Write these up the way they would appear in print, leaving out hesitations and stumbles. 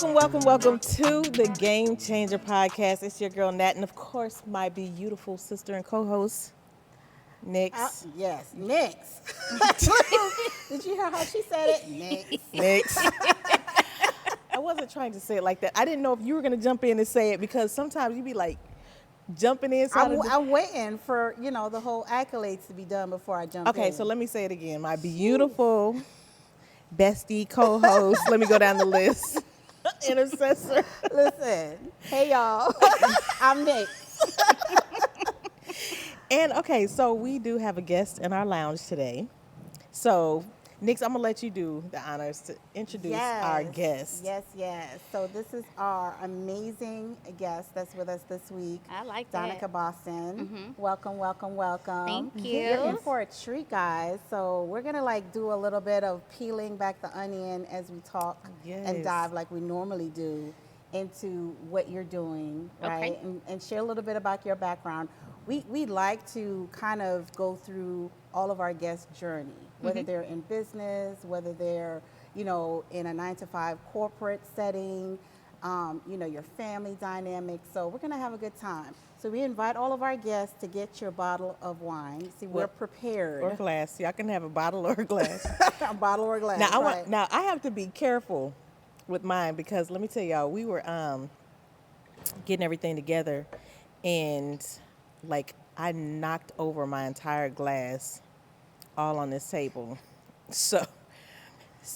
Welcome to the GameChangher podcast. It's your girl Nat, and of course, my beautiful sister and co-host Nix. Yes, Nix. Did you hear how she said it? Nix. I wasn't trying to say it like that. I didn't know if you were gonna jump in and say it because sometimes you be like jumping in. I'm waiting for the whole accolades to be done before I jump in. Okay, so let me say it again. My beautiful bestie co-host. Let me go down the list. Intercessor. Listen, hey y'all, I'm Nix. And okay, so we do have a guest in our lounge today. So, Nix, I'm gonna let you do the honors to introduce our guest. Yes. So this is our amazing guest that's with us this week. I like that. Donnica Boston. Mm-hmm. Welcome. Thank you. You're in for a treat, guys. So we're gonna do a little bit of peeling back the onion as we talk and dive like we normally do into what you're doing, right? Okay. And share a little bit about your background. We like to kind of go through all of our guests' journey, whether they're in business, whether they're, in a 9-to-5 corporate setting, your family dynamic. So we're going to have a good time. So we invite all of our guests to get your bottle of wine. See, we're prepared. Or glass. Y'all can have a bottle or a glass. A bottle or a glass. Now I have to be careful with mine because let me tell y'all, we were getting everything together and I knocked over my entire glass all on this table. So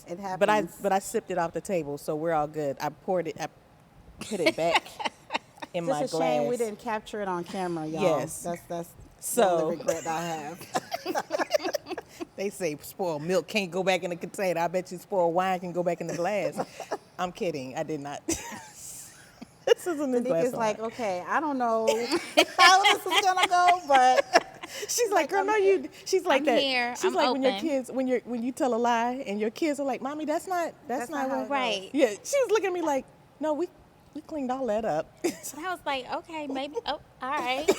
it happens. But I sipped it off the table, so we're all good. I put it back in my glass. It's a shame we didn't capture it on camera, y'all. Yes. That's so the only regret I have. They say spoiled milk can't go back in the container. I bet you spoiled wine can go back in the glass. I'm kidding. I did not. This is a new glass. It's like, okay, I don't know how this is gonna go, but she's like, girl, no, you. She's like I'm that. here. She's I'm like open. when your kids, when you tell a lie, and your kids are like, mommy, that's not not right. Yeah, she was looking at me like, no, we cleaned all that up. So I was like, okay, maybe. Oh, all right.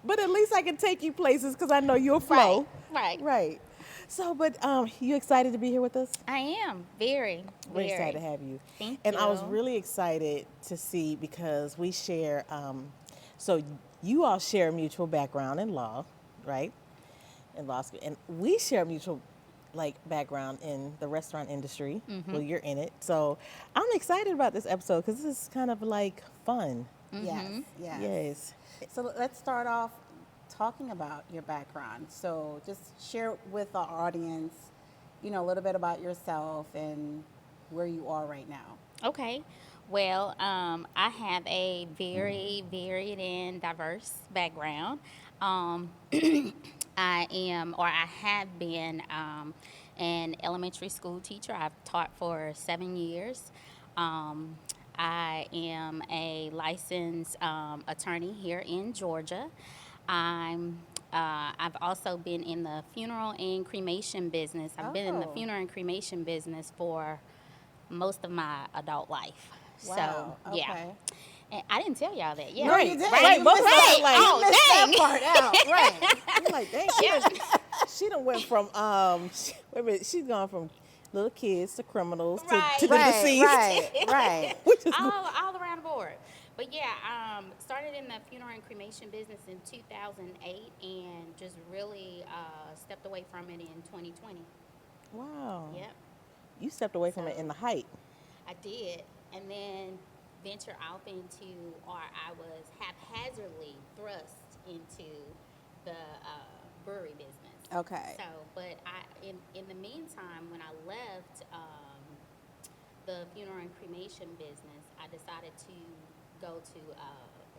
But at least I can take you places because I know you'll flow. Right. So, but you excited to be here with us? I am very. We're excited to have you. Thank and you. I was really excited to see because we share. So you all share a mutual background in law, right? In law school, and we share a mutual background in the restaurant industry. Mm-hmm. Well, you're in it, so I'm excited about this episode because this is kind of fun. Mm-hmm. Yes. So let's start off talking about your background. So just share with our audience, a little bit about yourself and where you are right now. Okay. Well, I have a very varied and diverse background. I have been an elementary school teacher. I've taught for 7 years. I am a licensed attorney here in Georgia. I've also been in the funeral and cremation business. I've been in the funeral and cremation business for most of my adult life. Wow. So, yeah. Okay. And I didn't tell y'all that. Yeah. No, you didn't. Right. You Both missed of us that. Oh, You missed dang. that part out. Right. I'm like, dang, she done went from wait a minute, she's gone from little kids to criminals to the deceased. Right. Which is all around the board. But yeah, started in the funeral and cremation business in 2008 and just really stepped away from it in 2020. wow. Yep, You stepped away from it in the height. I did. And then venture out into, or I was haphazardly thrust into the brewery business. Okay. So, but in the meantime, when I left the funeral and cremation business, I decided to go to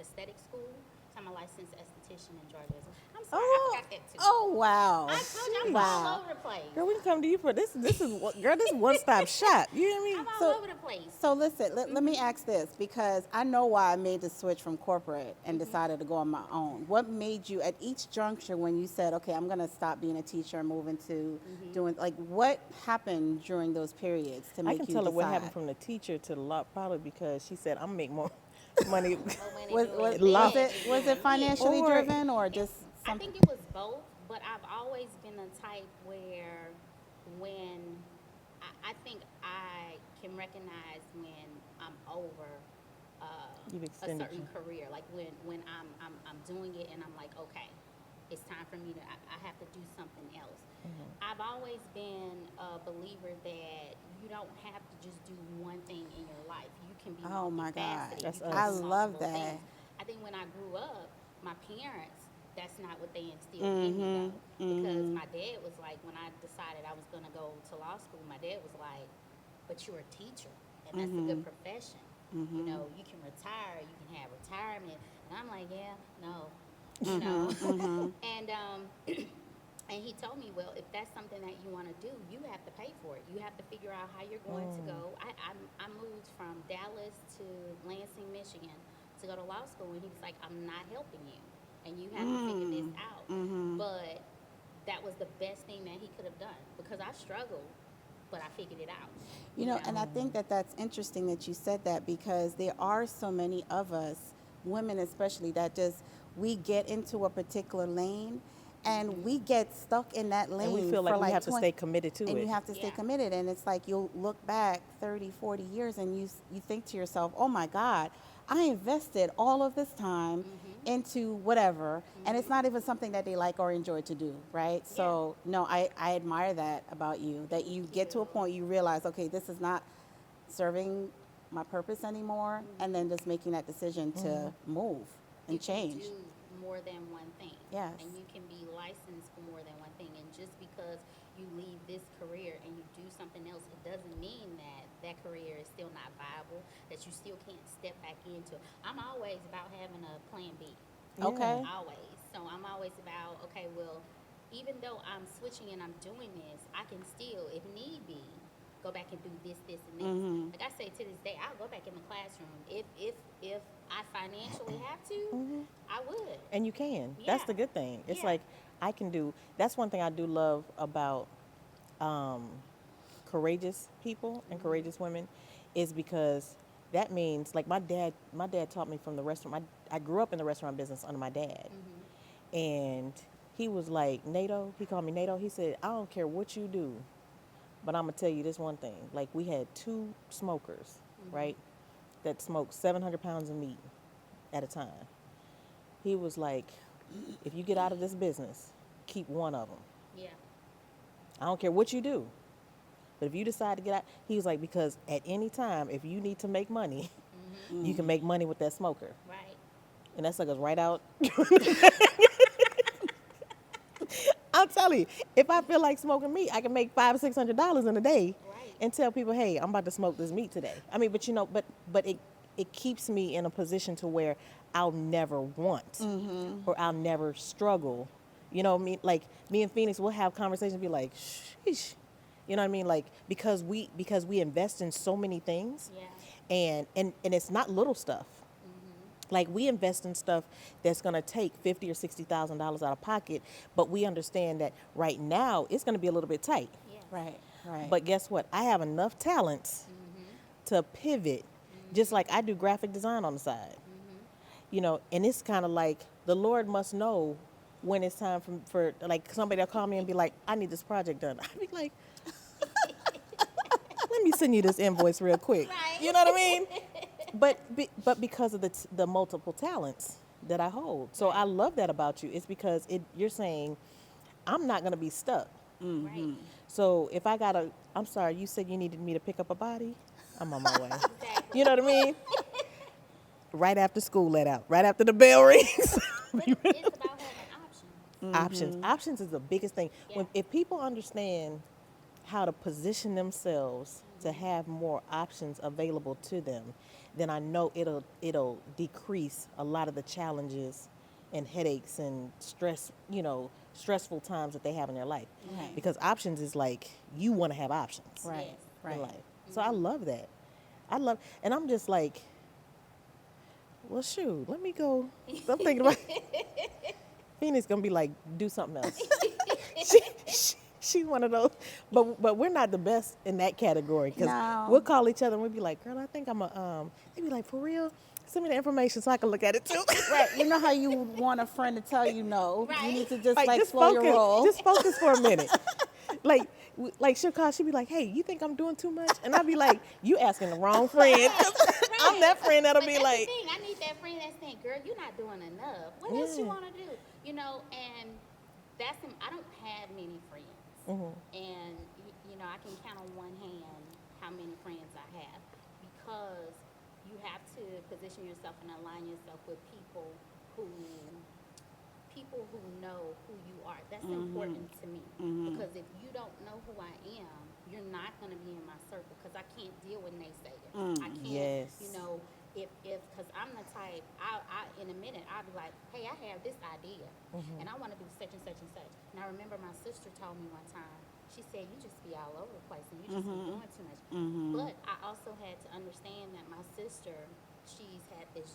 aesthetic school. So I'm a licensed esthetician in Georgia. I'm sorry, I forgot that too. Oh, wow. I told you I'm all over the place. Girl, we can come to you for this. This is one-stop shop. You know what I mean? I'm all over the place. So listen, let me ask this, because I know why I made the switch from corporate and decided to go on my own. What made you, at each juncture when you said, okay, I'm going to stop being a teacher and move into doing, what happened during those periods to make you I can tell her what decide? happened from the teacher to the law, probably because she said, I'm going to make more money. Was it financially Or- driven or just I something? think it was both, but I've always been the type where when I think I recognize when I'm over You've a extended certain your- career. Like when I'm doing it and I'm like, okay, it's time for me to. I have to do something else. I've always been a believer that you don't have to just do one thing in your life. You can be Oh my God. multifaceted. That's You can us. do I love multiple that. things. I think when I grew up, my parents, that's not what they instilled in me though. Because my dad was like, when I decided I was gonna go to law school, my dad was like, but you're a teacher and that's a good profession. You know, you can retire, you can have retirement. And I'm like, yeah, no. You know. And he told me, well, if that's something that you want to do, you have to pay for it. You have to figure out how you're going to go. I moved from Dallas to Lansing, Michigan to go to law school, and he was like, I'm not helping you, and you have to figure this out. But that was the best thing that he could have done because I struggled, but I figured it out. You know, and I think that that's interesting that you said that because there are so many of us, women especially, that just we get into a particular lane and we get stuck in that lane. And we feel for like we have to stay committed to and it. you have to stay Yeah. committed. And it's like you'll look back 30, 40 years and you think to yourself, oh my God, I invested all of this time into whatever. And it's not even something that they like or enjoy to do, right? So, no, I admire that about you, that you get to a point you realize, okay, this is not serving my purpose anymore. And then just making that decision to move and You change. can do more than one thing. Yes. And you can be licensed for more than one thing. And just because you leave this career and you do something else, it doesn't mean that that career is still not viable, that you still can't step back into it. I'm always about having a plan B. Okay. Always. So I'm always about, okay, well, even though I'm switching and I'm doing this, I can still, if need be, go back and do this, and this. Like I say to this day, I'll go back in the classroom. If I financially have to, I would. And you can. That's Yeah. the good thing. It's Yeah. like I can do. That's one thing I do love about courageous people and courageous women, is because that means like my dad. My dad taught me from the restaurant. I grew up in the restaurant business under my dad, and he was like, NATO. He called me NATO. He said, I don't care what you do, but I'm gonna tell you this one thing. Like we had 2 smokers, right, that smoked 700 pounds of meat at a time. He was like, if you get out of this business, keep one of them. Yeah. I don't care what you do. But if you decide to get out, he was like, because at any time, if you need to make money, you can make money with that smoker. Right. And that sucker's right out. I'll tell you, if I feel like smoking meat, I can make $500-$600 in a day, Right. and tell people, hey, I'm about to smoke this meat today. I mean, but you know, but it keeps me in a position to where I'll never want or I'll never struggle. You know what I mean? Like me and Phoenix will have conversations, be like, sheesh. You know what I mean? Like because we invest in so many things, Yeah. and it's not little stuff. Like we invest in stuff that's gonna take $50,000 or $60,000 out of pocket, but we understand that right now it's gonna be a little bit tight. Yeah. Right, right. But guess what? I have enough talents to pivot, just like I do graphic design on the side. You know, and it's kind of like the Lord must know when it's time for like somebody will call me and be like, I need this project done. I'd be like, let me send you this invoice real quick. Right. You know what I mean? But because of the multiple talents that I hold. So I love that about you. It's because you're saying, I'm not going to be stuck. Right. So if I I'm sorry, you said you needed me to pick up a body? I'm on my way. Exactly. You know what I mean? Right after school let out. Right after the bell rings. But it's about having options. Options is the biggest thing. Yeah. If people understand how to position themselves to have more options available to them, then I know it'll decrease a lot of the challenges and headaches and stressful times that they have in their life. Right. Because options is like you want to have options Right, Yes. right. in life. So I love that. And I'm just like, well, shoot, let me go. So I'm thinking about Phoenix gonna be like, do something else. She's one of those, but we're not the best in that category because No. we'll call each other and we'll be like, girl, I think I'm they be like, for real? Send me the information so I can look at it too. Right. You know how you would want a friend to tell you no. You Right. need to just Like, slow your roll. Just focus for a minute. Like, like she'll call, she'll be like, hey, you think I'm doing too much? And I'll be like, you asking the wrong friend. 'Cause I'm that friend that'll But be that's like, the thing. I need that friend that's saying, "Girl, you're not doing enough. What else you yeah. want to do?" You know, and I don't have many friends, and I can count on one hand how many friends I have because you have to position yourself and align yourself with who people who know who you are. That's important to me because if you don't know who I am, you're not going to be in my circle because I can't deal with naysayers. I can't, Yes. if because I'm the type, I in a minute I'll be like, hey, I have this idea and I want to do such and such and such. And I remember my sister told me one time. She said, you just be all over the place and you just be doing too much. But I also had to understand that my sister, she's had this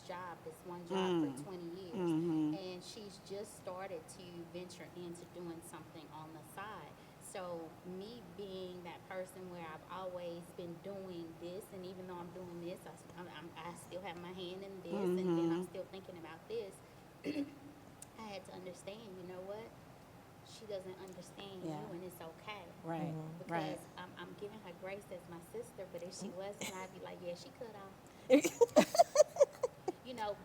one job for 20 years. And she's just started to venture into doing something on the side. So me being that person where I've always been doing this, and even though I'm doing this, I still have my hand in this, and then I'm still thinking about this. I had to understand, you know what? She doesn't understand you, and it's okay. Right. Because I'm giving her grace as my sister, but if she wasn't, I'd be like, yeah, she cut off.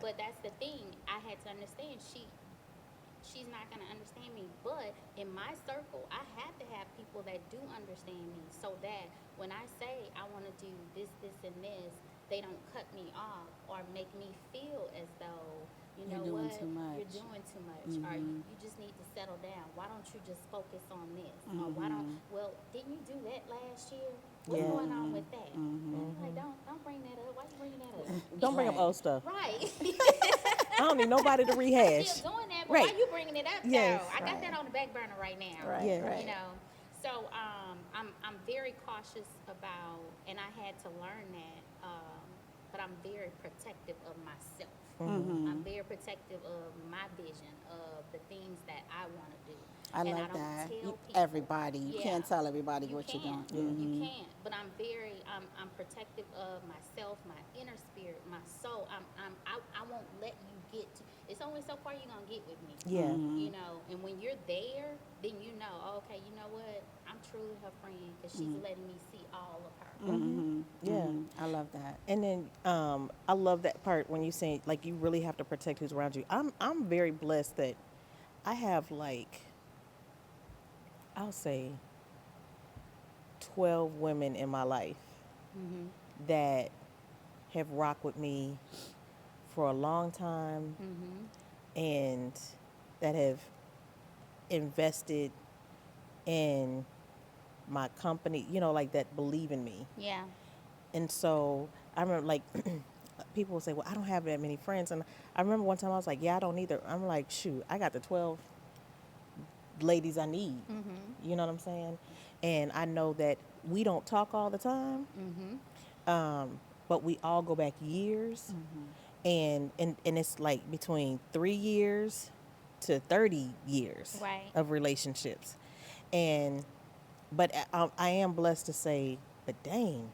But that's the thing. I had to understand she's not going to understand me. But in my circle, I have to have people that do understand me so that when I say I want to do this, this, and this, they don't cut me off or make me feel as though, You're doing too much. you're doing too much, or you just need to settle down. Why don't you just focus on this? Or didn't you do that last year? What's going on with that? Like, don't bring that up. Why you bringing that up? Don't bring up old stuff. Right. I don't need nobody to rehash. Still doing that, but Right. why you bringing it up Yes. though? I got that on the back burner right now. Right, Yeah. right. So I'm very cautious about, and I had to learn that. But I'm very protective of myself. I'm very protective of my vision of the things that I want to do. I And love don't that. tell people. Everybody. You Yeah. can't tell everybody You what you're can't. doing. You can't. But I'm protective of myself, my inner spirit, my soul. I won't let you get to. It's only so far you're gonna get with me. Yeah. And when you're there, then okay, you know what? I'm truly her friend because she's letting me see all of her. Yeah. I love that. And then I love that part when you say like you really have to protect who's around you. I'm very blessed that I have like I'll say 12 women in my life that have rocked with me for a long time and that have invested in my company, like that believe in me. Yeah. And so I remember like people will say, well, I don't have that many friends. And I remember one time I was like, yeah, I don't either. I'm like, shoot, I got the 12 ladies I need. You know what I'm saying? And I know that we don't talk all the time, but we all go back years. And it's like between 3 years to 30 years Right. of relationships. But I am blessed to say, but dang,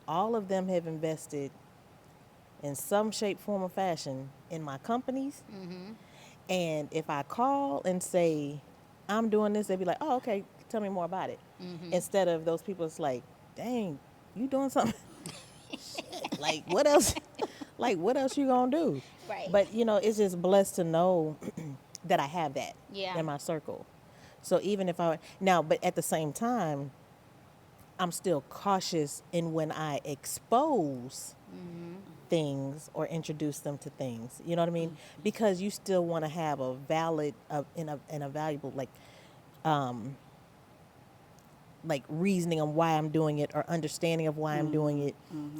all of them have invested in some shape, form, or fashion in my companies. And if I call and say, I'm doing this, they'd be like, oh, okay, tell me more about it. Instead of those people, it's like, dang, you doing something? Shit, like, what else? Like, what else you gonna do? Right. But, it's just blessed to know that I have that Yeah. in my circle. So even if but at the same time, I'm still cautious in when I expose things or introduce them to things. You know what I mean? Because you still want to have a valid and a valuable like reasoning on why I'm doing it or understanding of why I'm doing it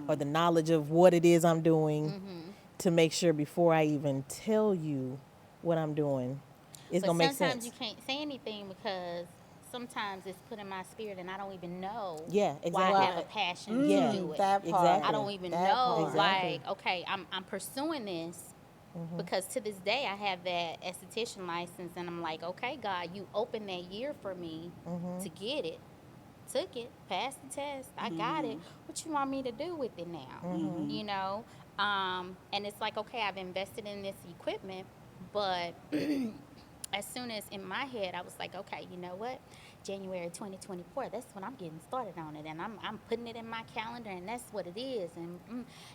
or the knowledge of what it is I'm doing to make sure before I even tell you what I'm doing, it's going to make sense. Sometimes you can't say anything because sometimes it's put in my spirit and I don't even know Yeah, why I exactly. have a passion Yeah. to do it. That part. Exactly. I don't even That know, part. Exactly. like, okay, I'm pursuing this because to this day I have that esthetician license and I'm like, okay, God, you opened that year for me to get it. Took it, passed the test, I got it. What you want me to do with it now? And it's like, okay, I've invested in this equipment, but as soon as in my head I was like, okay, you know what? January 2024. That's when I'm getting started on it, and I'm putting it in my calendar, and that's what it is.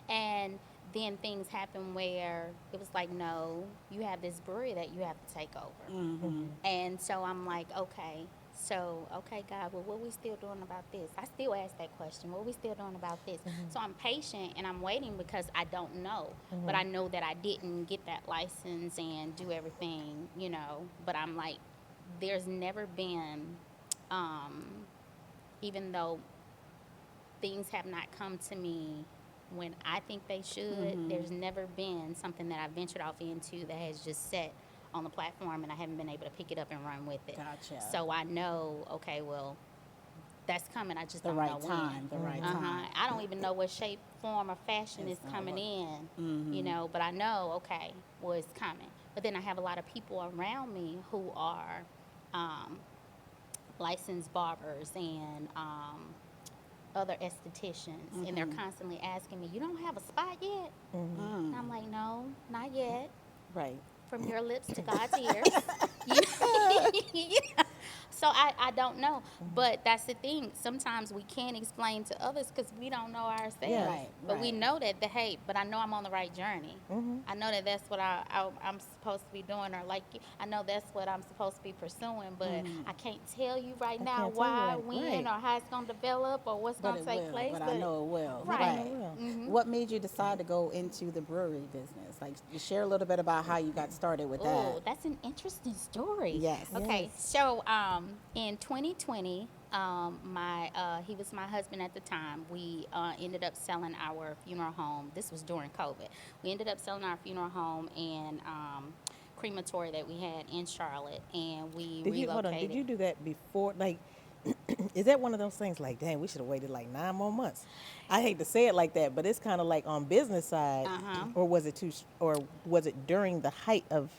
And then things happen where it was like, no, you have this brewery that you have to take over. And so I'm like, okay. So, okay, God, well, what we still doing about this? I still ask that question. What we still doing about this? So I'm patient and I'm waiting because I don't know. But I know that I didn't get that license and do everything, But I'm like, there's never been, even though things have not come to me when I think they should, there's never been something that I ventured off into that has just sat on the platform and I haven't been able to pick it up and run with it. Gotcha. So I know, okay, well, that's coming. I just The don't right know time, when. the right time. I don't even know what shape, form, or fashion is coming in, but I know, okay, well, it's coming. But then I have a lot of people around me who are licensed barbers and other estheticians, and they're constantly asking me, you don't have a spot yet? And I'm like, no, not yet. Right. From your lips to God's ears. Yeah. So I don't know. But that's the thing. Sometimes we can't explain to others because we don't know ourselves. Yeah. Right, But we right. know that, but I know I'm on the right journey. I know that that's what I'm supposed to be doing, or like, I know that's what I'm supposed to be pursuing, but I can't tell you right I now can't tell you why, right, when, right. or how it's going to develop, or what's But going it to take will, place. but I know it will. Right. I know it will. What made you decide to go into the brewery business? Like, you share a little bit about how you got started with Oh, that. that's an interesting story. Yes. Okay, Yes. so in 2020, he was my husband at the time. We ended up selling our funeral home. This was during COVID. We ended up selling our funeral home and crematory that we had in Charlotte, and we Did you hold on? relocated. Did you do that before? Like, is that one of those things? Like, dang, we should have waited like 9 more months. I hate to say it like that, but it's kind of like on business side, or was it or was it during the height of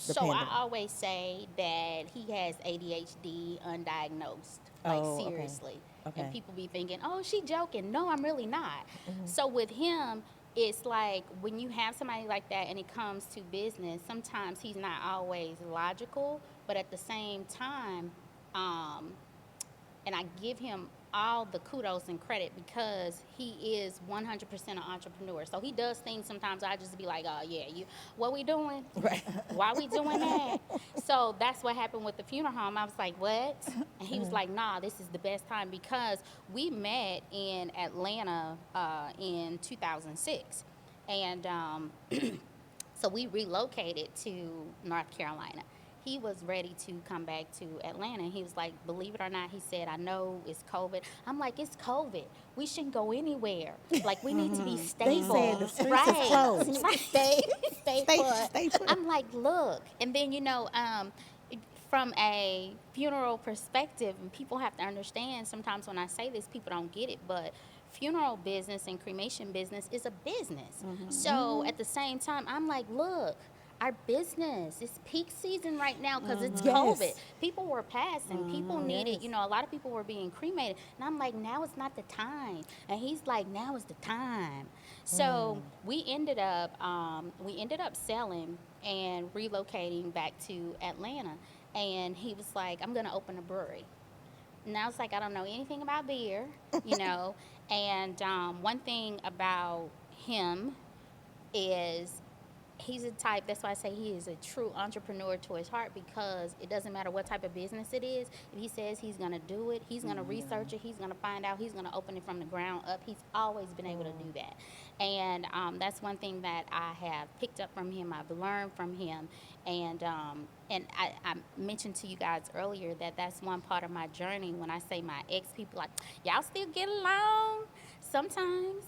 the So pandemic? I always say that he has ADHD undiagnosed, like Oh, okay. seriously. Okay. And people be thinking, oh, she joking. No, I'm really not. So with him, it's like when you have somebody like that and it comes to business, sometimes he's not always logical, but at the same time, and I give him all the kudos and credit because he is 100% an entrepreneur. So he does things sometimes I just be like, oh, yeah, what we doing? Right. Why we doing that? So that's what happened with the funeral home. I was like, what? And he was like, nah, this is the best time because we met in Atlanta in 2006. And so we relocated to North Carolina. He was ready to come back to Atlanta. He was like, believe it or not, he said, I know it's COVID. I'm like, it's COVID. We shouldn't go anywhere. Like, we need to be stable. said the streets is closed. Right. Stay put. Stay put. I'm like, look. And then, from a funeral perspective, and people have to understand, sometimes when I say this, people don't get it, but funeral business and cremation business is a business. So at the same time, I'm like, look, our business is peak season right now because it's Yes. COVID. People were passing. People needed, Yes. a lot of people were being cremated. And I'm like, now is not the time. And he's like, now is the time. So we ended up selling and relocating back to Atlanta. And he was like, I'm going to open a brewery. And I was like, I don't know anything about beer, And one thing about him is he's a type, that's why I say he is a true entrepreneur to his heart because it doesn't matter what type of business it is. If he says he's going to do it, he's going to research it, he's going to find out, he's going to open it from the ground up. He's always been able to do that. And that's one thing that I have picked up from him, I've learned from him. And I mentioned to you guys earlier that that's one part of my journey. When I say my ex, people like, y'all still get along? Sometimes.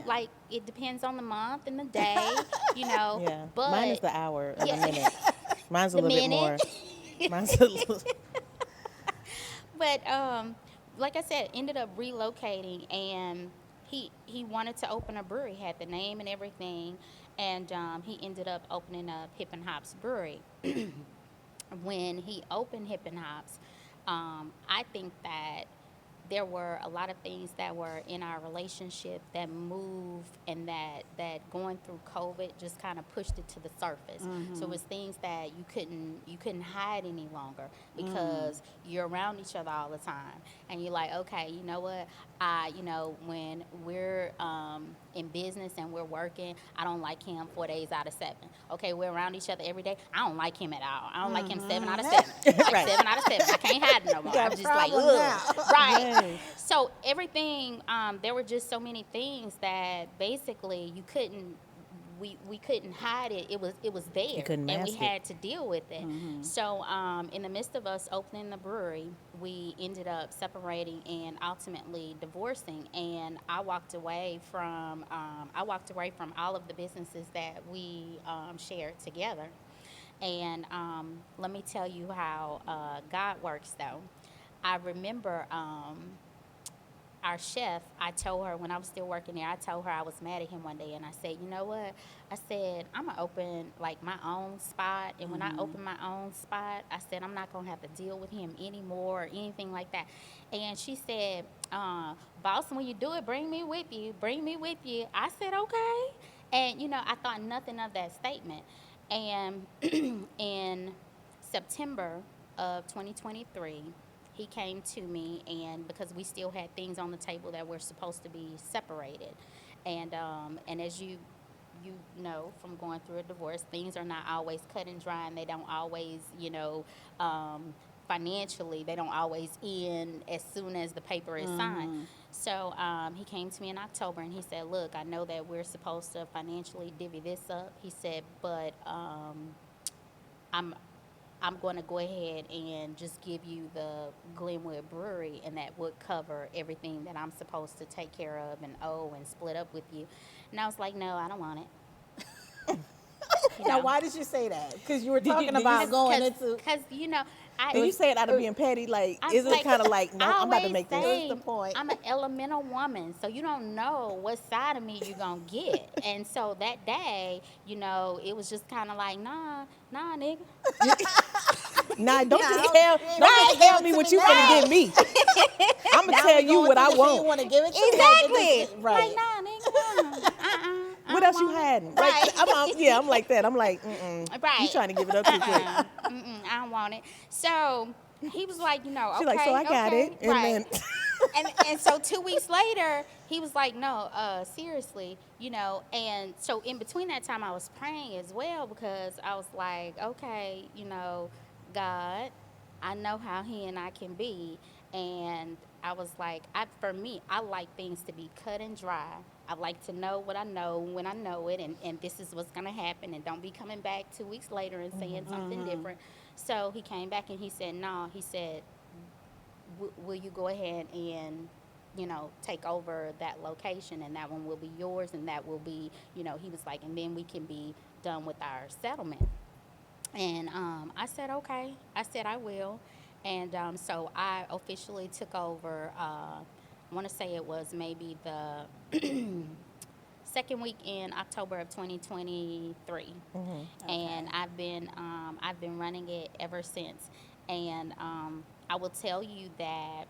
Like it depends on the month and the day, Yeah. But Mine is the hour and Yeah. the minute. Mine's a The little bit more. minute. Mine's a little. But like I said, ended up relocating, and he wanted to open a brewery, had the name and everything, and he ended up opening up Hippin Brewery. When he opened Hippin, I think that there were a lot of things that were in our relationship that moved, and that going through COVID just kind of pushed it to the surface. So it was things that you couldn't hide any longer, because you're around each other all the time, and you're like, okay, you know what, when we're in business and we're working, I don't like him 4 days out of 7. Okay, we're around each other every day, I don't like him at all. I don't like him 7 out of 7. Like Right. 7 out of 7. I can't hide it no more. I'm just like, problem ugh. now. Right. Yes. So everything, there were just so many things that basically you couldn't, we couldn't hide it. It was there, couldn't and we mask it. had to deal with it. So in the midst of us opening the brewery, we ended up separating and ultimately divorcing. And I walked away from all of the businesses that we shared together. And let me tell you how God works, though. I remember our chef, I told her when I was still working there, I told her I was mad at him one day, and I said, you know what? I said, I'm going to open like my own spot. And when I open my own spot, I said, I'm not going to have to deal with him anymore or anything like that. And she said, boss, when you do it, bring me with you. Bring me with you. I said, okay. And, I thought nothing of that statement. And in September of 2023, he came to me, and because we still had things on the table that were supposed to be separated, and as you know from going through a divorce, things are not always cut and dry, and they don't always, financially, they don't always end as soon as the paper is signed. So he came to me in October, and he said, look, I know that we're supposed to financially divvy this up. He said, but I'm going to go ahead and just give you the Glenwood Brewery, and that would cover everything that I'm supposed to take care of and owe and split up with you. And I was like, no, I don't want it. Now, why did you say that? Because you were talking did you- about going into. Because, And you say it out of being petty, like, I- is it kind of like, no, I I'm about to always make this? say, What's the point? I'm an elemental woman, so you don't know what side of me you're going to get. And so that day, it was just kind of like, nah, nigga. Nah, don't No, just you tell ain't me gonna what give you it to gonna me give me. I'm gonna Now tell we you going what through I the thing you want. want to give it to me. Exactly. Right. Like, nah, nigga. I What don't else you want it. hiding? Right. I'm like that. I'm like, Right. You trying to give it up too quick. I don't want it. So he was like, okay, She like, so I got okay, it, and right. then and so 2 weeks later, he was like, no, seriously, and so in between that time, I was praying as well, because I was like, okay, God, I know how he and I can be, and I was like, for me, I like things to be cut and dry. I like to know what I know when I know it, and this is what's going to happen, and don't be coming back 2 weeks later and saying something different. So he came back and he said, no, he said, will you go ahead and, take over that location, and that one will be yours, and that will be, he was like, and then we can be done with our settlement. And I said, okay. I said, I will. And so I officially took over, I want to say it was maybe the second week in October of 2023. And I've been running it ever since. And I will tell you that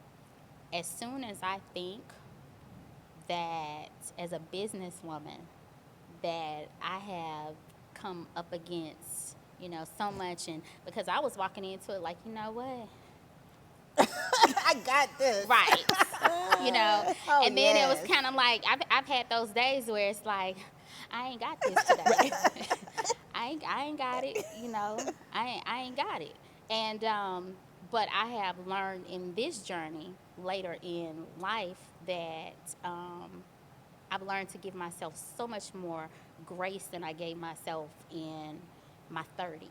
as soon as I think that as a businesswoman that I have come up against, so much, and because I was walking into it like, you know what? I got this. Right. Oh, And then it was yes. kind of like, I've had those days where it's like, I ain't got this today. I ain't got it, I ain't got it. And, but I have learned in this journey later in life that I've learned to give myself so much more grace than I gave myself in my 30s.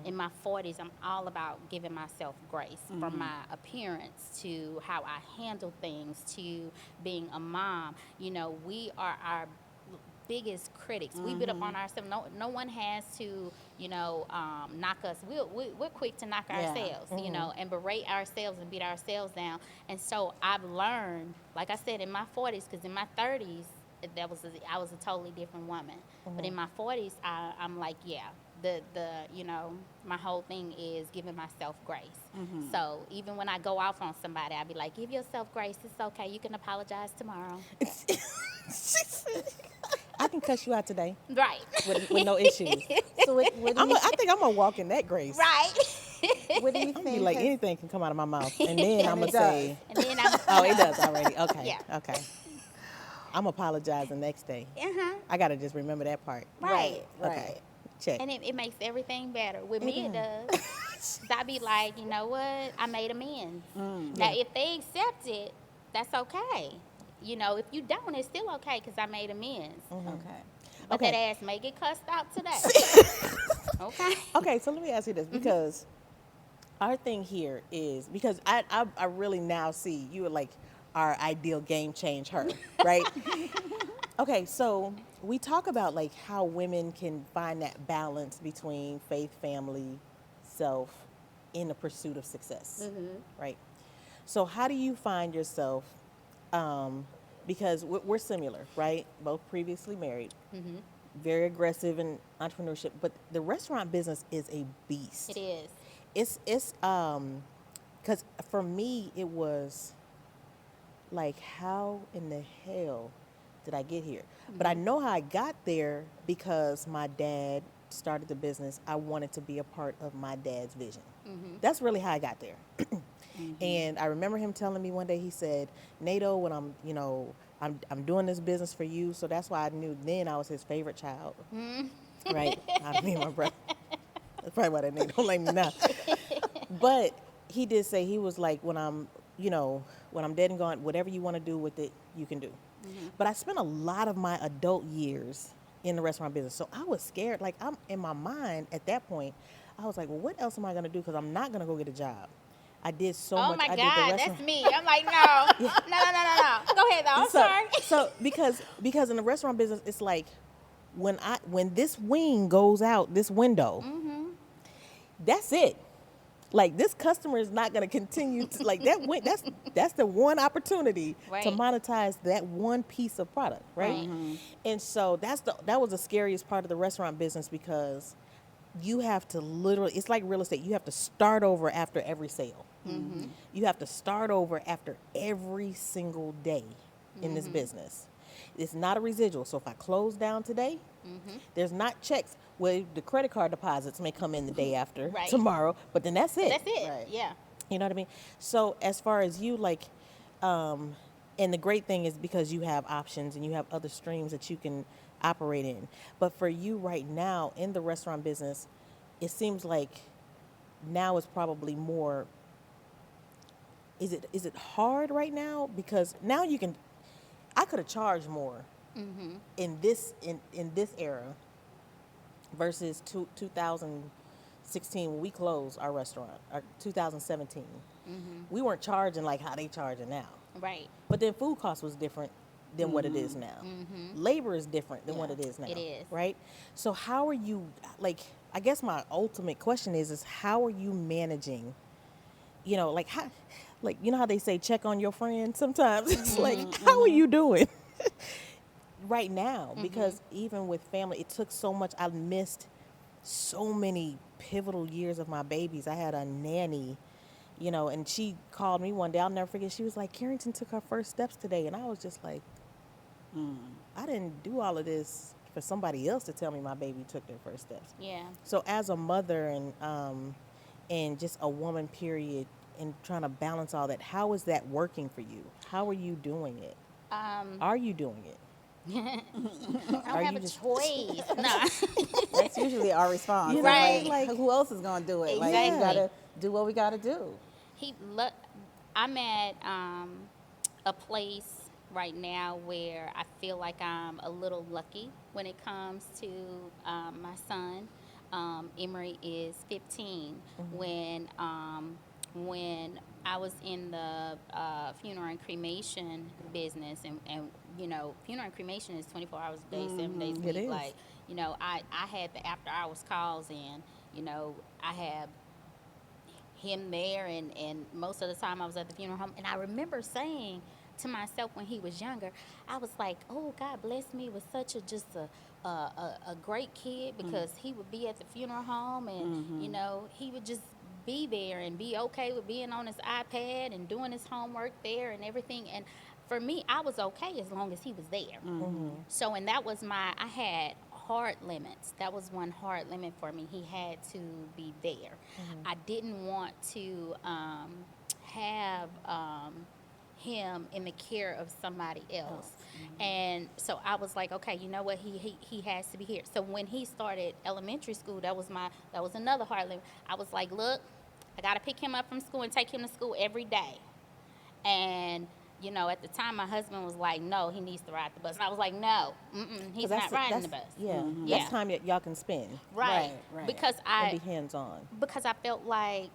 In my 40s, I'm all about giving myself grace, from my appearance to how I handle things to being a mom. We are our biggest critics. We beat up on ourselves. No one has to, knock us. We're quick to knock ourselves, and berate ourselves and beat ourselves down. And so I've learned, like I said, in my 40s, because in my 30s, I was a totally different woman. But in my 40s, I'm like, yeah, the my whole thing is giving myself grace. So even when I go off on somebody, I be like, give yourself grace. It's okay. You can apologize tomorrow. I can cuss you out today Right. with no issues. So what do you I think I'm gonna walk in that grace. Right. what do you I'm gonna be think like has, anything can come out of my mouth, and then I'm and gonna it does. say, And then I'm "Oh, it does already." Okay, Yeah. okay. I'm apologize the next day. uh-huh. I gotta just remember that part. Right. Okay, check. And it makes everything better. With me, it does. 'Cause I be like, you know what? I made amends. Now, if they accept it, that's okay. If you don't, it's still okay because I made amends. Okay. But Okay. that ass may get cussed out today. Okay. Okay, so let me ask you this because our thing here is because I really now see you are like our ideal game change her, right? Okay, so we talk about like how women can find that balance between faith, family, self in the pursuit of success, right? So how do you find yourself? Because we're similar, right? Both previously married, very aggressive in entrepreneurship, but the restaurant business is a beast. It is. It's because for me it was like, how in the hell did I get here? But I know how I got there because my dad started the business. I wanted to be a part of my dad's vision. That's really how I got there. And I remember him telling me one day, he said, "NATO, when I'm doing this business for you." So that's why I knew then I was his favorite child. Right? I mean, my brother. That's probably why they name don't like me now. But he did say, he was like, when I'm dead and gone, whatever you want to do with it, you can do. But I spent a lot of my adult years in the restaurant business. So I was scared. Like, I'm in my mind at that point, I was like, well, what else am I going to do? Because I'm not going to go get a job. I did so Oh much. my I did the God, restaurant. that's me. I'm like, no. No. Go ahead, though. I'm sorry. So because in the restaurant business, it's like when this wing goes out this window, that's it. Like, this customer is not going to continue to like that. That's the one opportunity to Right. monetize that one piece of product, right? And so that was the scariest part of the restaurant business because you have to literally, it's like real estate. You have to start over after every sale. You have to start over after every single day in this business. It's not a residual. So if I close down today, there's not checks. Well, the credit card deposits may come in the day after Right. tomorrow, but then that's it. That's it. Right. Yeah. You know what I mean? So as far as you, like, and the great thing is because you have options and you have other streams that you can operate in. But for you right now in the restaurant business, it seems like now it's probably more. Is it hard right now? Because now I could have charged more in this era versus 2016 when we closed our restaurant, or 2017. We weren't charging like how they charging now. Right. But then food cost was different than what it is now. Labor is different than what it is now. It is. Right? So how are you, like, I guess my ultimate question is how are you managing, like how, like, you know how they say check on your friend sometimes? It's like, how are you doing right now? Because even with family, it took so much. I missed so many pivotal years of my babies. I had a nanny, and she called me one day. I'll never forget. She was like, Carrington took her first steps today. And I was just like, I didn't do all of this for somebody else to tell me my baby took their first steps. Yeah. So as a mother and just a woman, period, and trying to balance all that, how is that working for you? How are you doing it? Are you doing it? I don't Are have you a just- choice. No. That's usually our response. You It's know, Right. Like, who else is going to do it? Like, we Exactly. got to do what we got to do. I'm at a place right now where I feel like I'm a little lucky when it comes to my son. Emery is 15. When I was in the funeral and cremation business, and funeral and cremation is 24 hours a day, 7 days a It week. is. Like, I had the after hours calls in. I had him there, and most of the time I was at the funeral home. And I remember saying, to myself when he was younger, I was like, oh, God bless me with such a great kid, because he would be at the funeral home and, he would just be there and be okay with being on his iPad and doing his homework there and everything. And for me, I was okay as long as he was there. So, and that was I had hard limits. That was one hard limit for me. He had to be there. I didn't want to have him in the care of somebody else. And so I was like, okay, you know what, he has to be here. So when he started elementary school, that was another hard limit. I was like, look, I got to pick him up from school and take him to school every day. And at the time, my husband was like, no, he needs to ride the bus. And I was like, no, he's not riding the bus. Yeah, that's time that y'all can spend. Right. Because and be hands-on. Because I felt like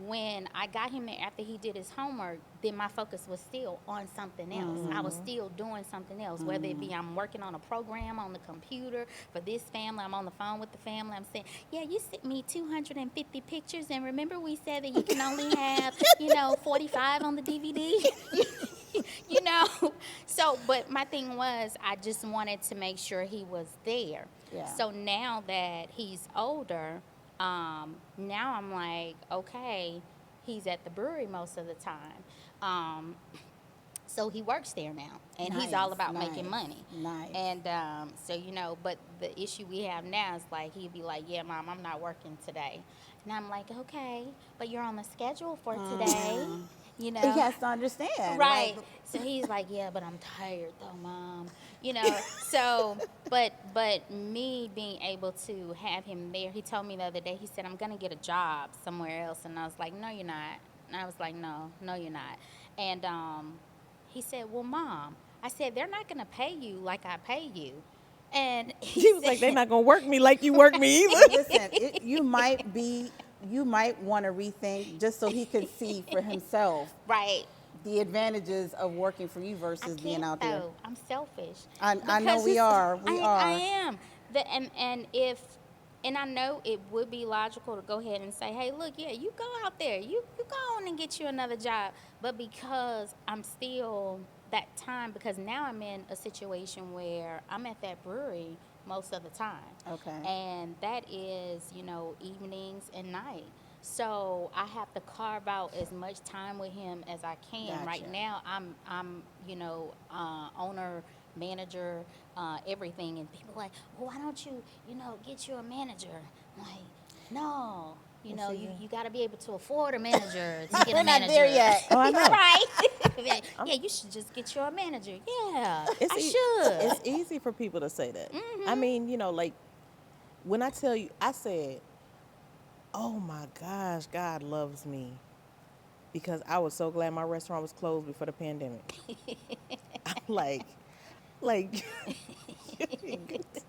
when I got him there after he did his homework, then my focus was still on something else. I was still doing something else, whether it be I'm working on a program on the computer for this family, I'm on the phone with the family, I'm saying, yeah, you sent me 250 pictures, and remember we said that you can only have, 45 on the DVD? So, but my thing was, I just wanted to make sure he was there. Yeah. So now that he's older, now I'm like, okay, he's at the brewery most of the time. So he works there now, and he's all about making money. Nice. And so, but the issue we have now is like, he'd be like, yeah, Mom, I'm not working today. And I'm like, okay, but you're on the schedule for today. He has to understand. Right. So he's like, yeah, but I'm tired though, Mom. So, but me being able to have him there, he told me the other day, he said, I'm going to get a job somewhere else. And I was like, no, you're not. And I was like, no, you're not. And he said, well, Mom, I said, they're not going to pay you like I pay you. And he was like, they're not going to work me like you work me either. Listen, you might want to rethink just so he could see for himself. Right. The advantages of working for you versus being out there. Though. I'm selfish. I know we are. I am. And I know it would be logical to go ahead and say, hey, look, yeah, you go out there. You go on and get you another job. But because I'm still that time, because now I'm in a situation where I'm at that brewery most of the time. Okay. And that is, evenings and night. So I have to carve out as much time with him as I can. Gotcha. Right now, I'm owner, manager, everything, and people are like, well, why don't you, get you a manager? I'm like, no. You got to be able to afford a manager to get a manager. We're not there yet. Oh, I know. Right? Yeah, you should just get you a manager. Yeah, I should. It's easy for people to say that. I mean, like, when I tell you, I said, oh my gosh, God loves me, because I was so glad my restaurant was closed before the pandemic. I'm like,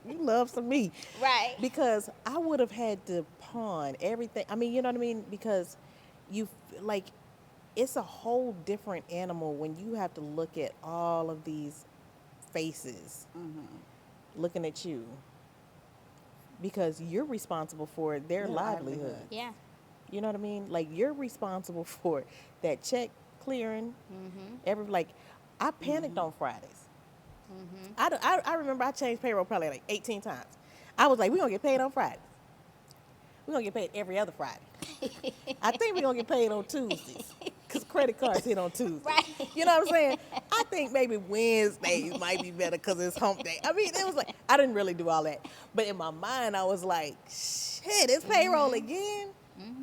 you love some me. Right. Because I would have had to pawn everything. I mean, you know what I mean? Because it's a whole different animal when you have to look at all of these faces looking at you, because you're responsible for their livelihood. Yeah. You know what I mean? Like, you're responsible for that check clearing. I panicked on Fridays. I remember I changed payroll probably like 18 times. I was like, we're going to get paid on Fridays. We're going to get paid every other Friday. I think we're going to get paid on Tuesdays, because credit cards hit on Tuesdays. Right. You know what I'm saying? I think maybe Wednesdays might be better because it's hump day. I mean, it was like, I didn't really do all that. But in my mind, I was like, shit, it's payroll again?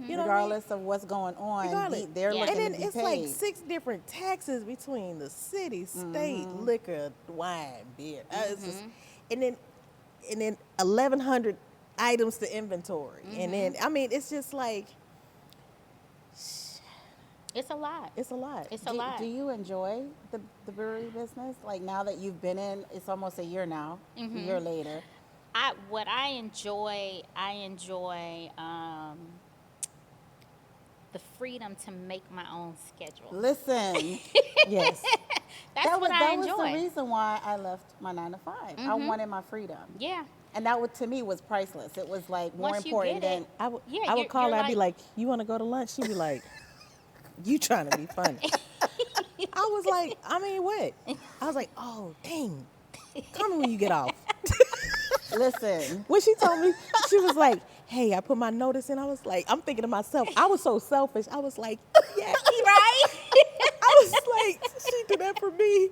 You know regardless of what's going on, they're looking to be paid. And then it's like 6 different taxes between the city, state, liquor, wine, beer. It's just, and then 1,100 items to inventory. And then, I mean, it's just like, it's a lot. It's a lot. It's a lot. Do you enjoy the brewery business? Like, now that you've been in, it's almost a year now, a year later. I enjoy the freedom to make my own schedule. Listen, yes. That was the reason why I left my 9 to 5. I wanted my freedom. Yeah. And that to me was priceless. It was like more important than I would call her. I'd be like, you want to go to lunch? She'd be like, you trying to be funny. I was like, I mean, what? I was like, oh, dang. Call me when you get off. Listen, When she told me, she was like, hey, I put my notice in. I was like, I'm thinking to myself, I was so selfish. I was like, yeah, Right? I was like, she did that for me.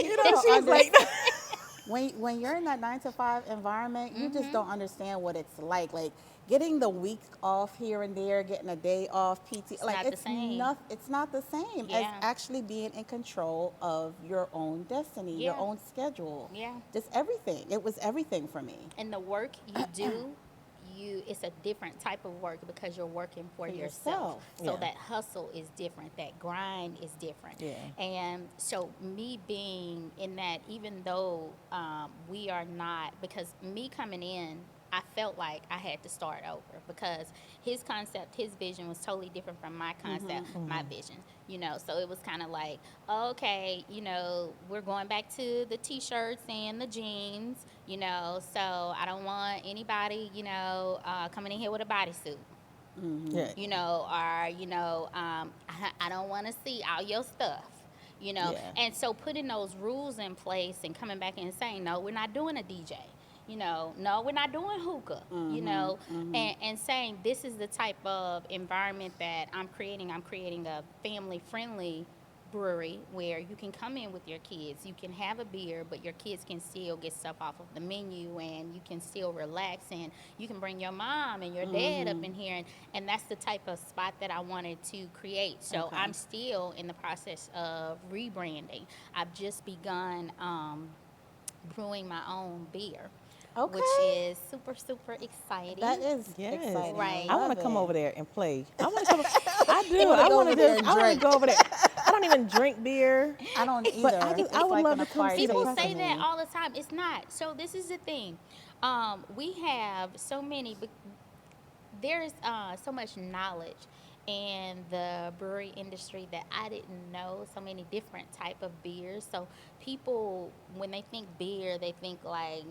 You know, she was like, when you're in that 9 to 5 environment, you Mm-hmm. just don't understand what it's like. Like getting the week off here and there, getting a day off, PT. Like not the same. It's not the same as Yeah. actually being in control of your own destiny, your Yeah. own schedule. Yeah. Just everything. It was everything for me. And the work you do, it's a different type of work because you're working for yourself. So Yeah. that hustle is different. That grind is different. Yeah. And so me being in that, even though we are not, because me coming in, I felt like I had to start over because his concept, his vision was totally different from my concept, my vision, you know. So it was kind of like, okay, you know, we're going back to the t-shirts and the jeans, you know, so I don't want anybody, you know, coming in here with a bodysuit. yeah. You know, or, you know, I don't want to see all your stuff, you know. Yeah. And so putting those rules in place and coming back and saying, no, we're not doing a DJ. You know, no, we're not doing hookah, you know, and saying this is the type of environment that I'm creating. I'm creating a family-friendly brewery where you can come in with your kids. You can have a beer, but your kids can still get stuff off of the menu and you can still relax and you can bring your mom and your dad up in here. And that's the type of spot that I wanted to create. So Okay. I'm still in the process of rebranding. I've just begun brewing my own beer. Okay. Which is super, super exciting. That is Yes. exciting. Right. I want love to come it. over there and play. I want to come. I do. wanna I go want over to there just. and I want to drink. go over there. I don't even drink beer. I don't either. But I just- I It's would like love an to come acquired see the People taste for say that me. all the time. It's not. So this is the thing. We have so many. There's so much knowledge in the brewery industry that I didn't know. So many different type of beers. So people, when they think beer, they think like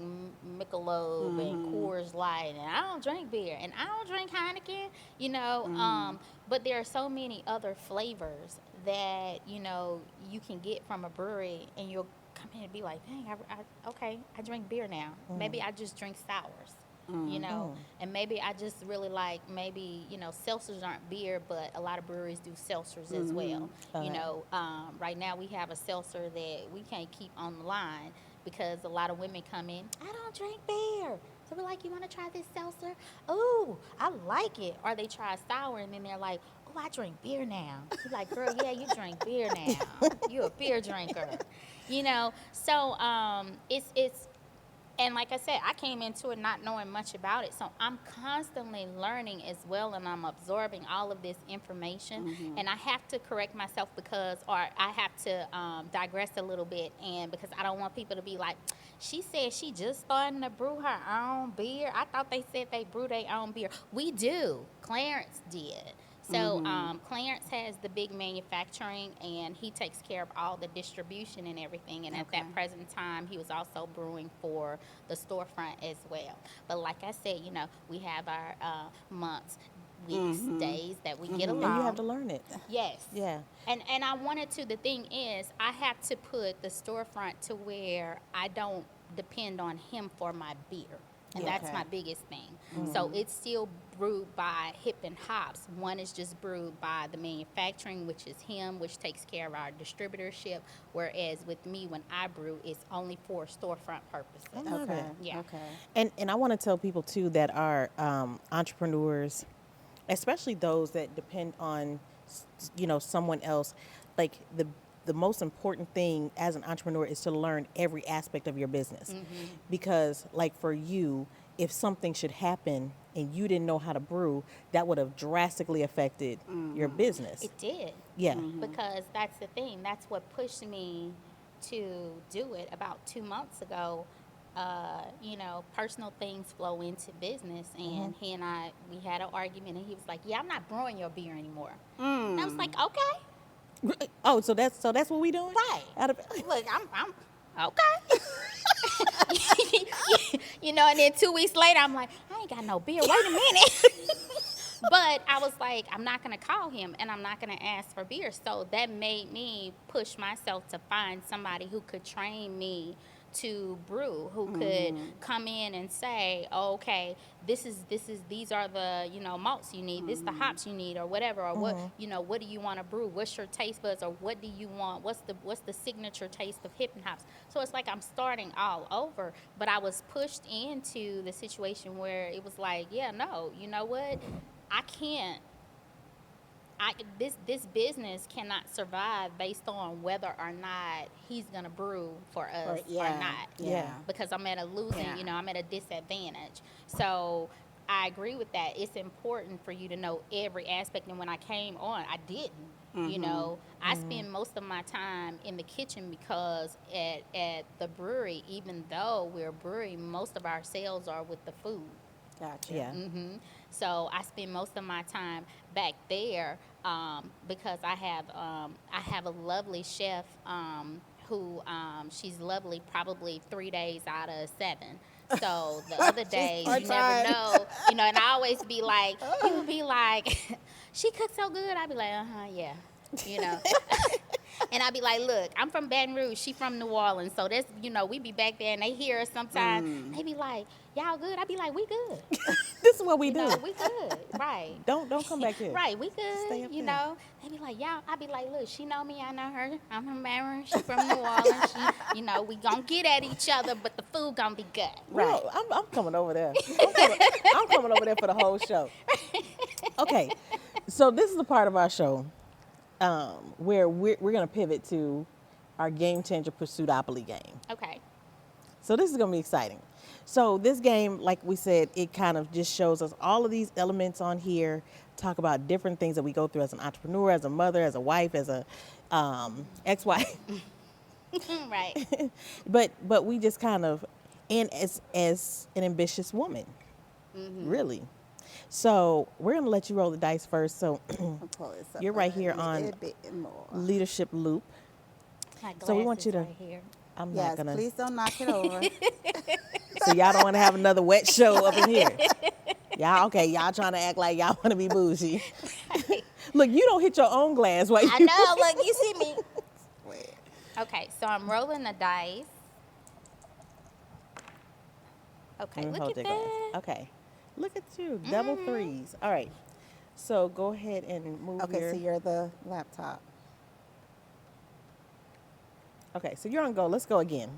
Michelob and Coors Light. And I don't drink beer, and I don't drink Heineken. You know, but there are so many other flavors that you know you can get from a brewery, and you'll come in and be like, dang, okay, I drink beer now. Maybe I just drink sours. You know, and maybe I just really like maybe, you know, seltzers aren't beer, but a lot of breweries do seltzers as well. You know, right now we have a seltzer that we can't keep on the line because a lot of women come in, I don't drink beer. So we're like, you want to try this seltzer? Oh, I like it. Or they try a sour and then they're like, oh, I drink beer now. You're like, girl, yeah, you drink beer now. You're a beer drinker. You know, so it's and like I said, I came into it not knowing much about it. So I'm constantly learning as well, and I'm absorbing all of this information. And I have to correct myself or I have to digress a little bit, and because I don't want people to be like, she said she just starting to brew her own beer. I thought they said they brew their own beer. We do. Clarence did. So Clarence has the big manufacturing, and he takes care of all the distribution and everything. And at that present time, he was also brewing for the storefront as well. But like I said, you know, we have our months, weeks, days that we get along. And you have to learn it. Yes. Yeah. And I wanted to, the thing is, I have to put the storefront to where I don't depend on him for my beer. And Yeah. that's Okay. my biggest thing. So it's still brewed by Hippin hops. One is just brewed by the manufacturing, which is him, which takes care of our distributorship. Whereas with me, when I brew, it's only for storefront purposes. I love Okay. it. Yeah. Okay. And I want to tell people too that are entrepreneurs, especially those that depend on, you know, someone else. Like the most important thing as an entrepreneur is to learn every aspect of your business, because like for you, if something should happen and you didn't know how to brew, that would have drastically affected your business. It did. Yeah. Because that's the thing. That's what pushed me to do it about 2 months ago. You know, personal things flow into business, and he and I, we had an argument, and he was like, yeah, I'm not brewing your beer anymore. And I was like, okay. Oh, so that's what we doing? Right. Out of, Look, I'm okay. You know, and then 2 weeks later, I'm like, I ain't got no beer. Wait a minute. But I was like, I'm not going to call him and I'm not going to ask for beer. So that made me push myself to find somebody who could train me to brew, who could come in and say, oh, okay, these are the, malts you need, this the hops you need, or whatever, or what do you want to brew? What's your taste buds, or what do you want? What's the signature taste of Hippin hops? So it's like I'm starting all over, but I was pushed into the situation where it was like, yeah, no, you know what? I can't. This business cannot survive based on whether or not he's gonna brew for us or not. Yeah. Because I'm at a losing, Yeah. I'm at a disadvantage. So I agree with that. It's important for you to know every aspect. And when I came on, I didn't. I spend most of my time in the kitchen because at the brewery, even though we're a brewery, most of our sales are with the food. Gotcha. Yeah. So I spend most of my time back there because I have a lovely chef who she's lovely probably 3 days out of 7. So the other days you never know, and I always be like, he would be like, she cooks so good. I'd be like, yeah, you know. And I'd be like, look, I'm from Baton Rouge. She from New Orleans. So that's, we be back there and they hear us sometimes. They be like, y'all good? I'd be like, we good. This is what we do. We good. Right. Don't come back here. Right, we good. Stay up there. They be like, y'all. I be like, look, she know me, I know her. I'm from Baton Rouge. She from New Orleans. She, we gonna get at each other, but the food gonna be good. Right. I'm coming over there. I'm coming over there for the whole show. Okay. So this is the part of our show where we're going to pivot to our GameChangher Pursuitopoly game. Okay. So this is going to be exciting. So this game, like we said, it kind of just shows us all of these elements on here, talk about different things that we go through as an entrepreneur, as a mother, as a wife, as a ex-wife. Right. But we just kind of, and as an ambitious woman, really. So we're going to let you roll the dice first. So I'll pull this up you're right a here little on bit more. Leadership Loop. My So we want glasses you to, right here. I'm Yes, not going to. please don't knock it over. So y'all don't want to have another wet show up in here. Y'all trying to act like y'all want to be bougie. Look, you don't hit your own glass. While I you know. Look, you see me. Wait. Okay, so I'm rolling the dice. Okay, look hold at your that. glass. Okay. Look at you. Double threes. All right. So go ahead and move Okay, your... so you're the laptop. Okay, so you're on go. Let's go again.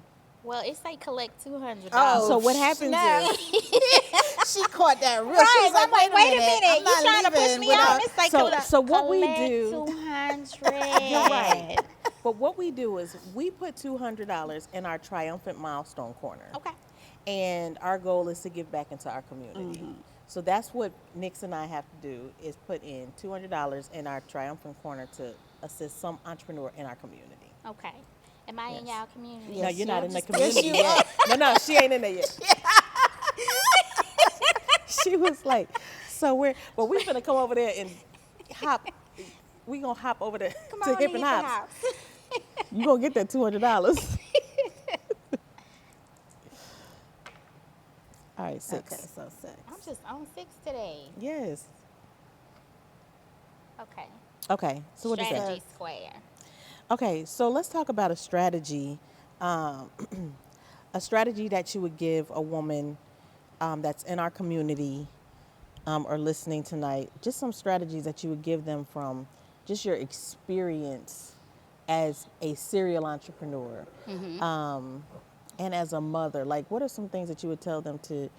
Well, it's like collect $200. Oh, So what happens is... She caught that real. Right, She was like, wait a minute. I'm You not trying to push leaving me without- out? It's like So what we collect do... 200. You're right. But what we do is we put $200 in our triumphant milestone corner. Okay. And our goal is to give back into our community. So that's what Nix and I have to do, is put in $200 in our triumphant corner to assist some entrepreneur in our community. Okay. Am I in Yes. y'all community? No, you're not in the Yes, community you yet. No, she ain't in there yet. She was like, so we're finna come over there and hop. We gonna hop over there Come to on, Hippin Hippin Hops. You gonna get that $200. All right, 6. Okay, so 6. I'm just on 6 today. Yes. Okay. Okay. So what is that? Strategy square. Okay, so let's talk about a strategy, a strategy that you would give a woman that's in our community or listening tonight. Just some strategies that you would give them from just your experience as a serial entrepreneur and as a mother. Like, what are some things that you would tell them to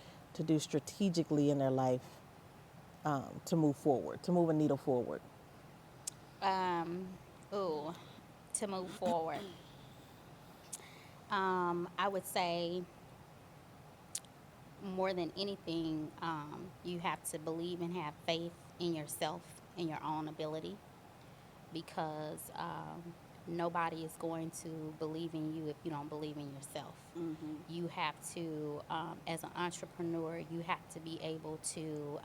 do strategically in their life to move forward, to move a needle forward? To move forward. I would say more than anything, you have to believe and have faith in yourself and your own ability, because nobody is going to believe in you if you don't believe in yourself. You have to, as an entrepreneur, you have to be able to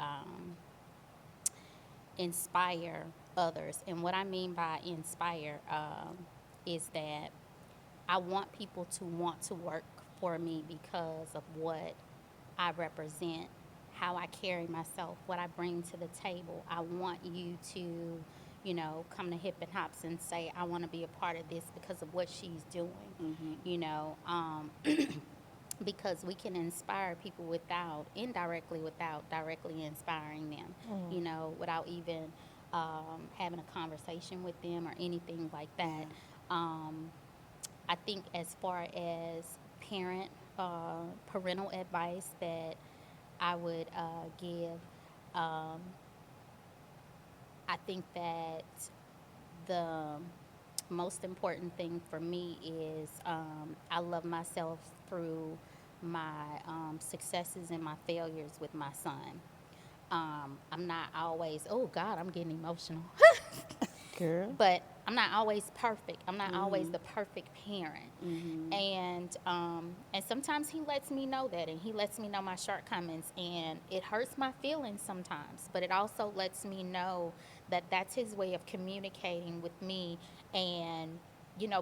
inspire others. And what I mean by inspire is that I want people to want to work for me because of what I represent, how I carry myself, what I bring to the table. I want you to, come to Hip and Hops and say, I want to be a part of this because of what she's doing, you know. Because we can inspire people without directly inspiring them, without even having a conversation with them or anything like that. I think as far as parental advice that I would give, I think that the most important thing for me is I love myself through my successes and my failures with my son. I'm not always, oh God, I'm getting emotional. Girl. But I'm not always perfect. I'm not always the perfect parent. And sometimes he lets me know that, and he lets me know my shortcomings, and it hurts my feelings sometimes. But it also lets me know that that's his way of communicating with me, and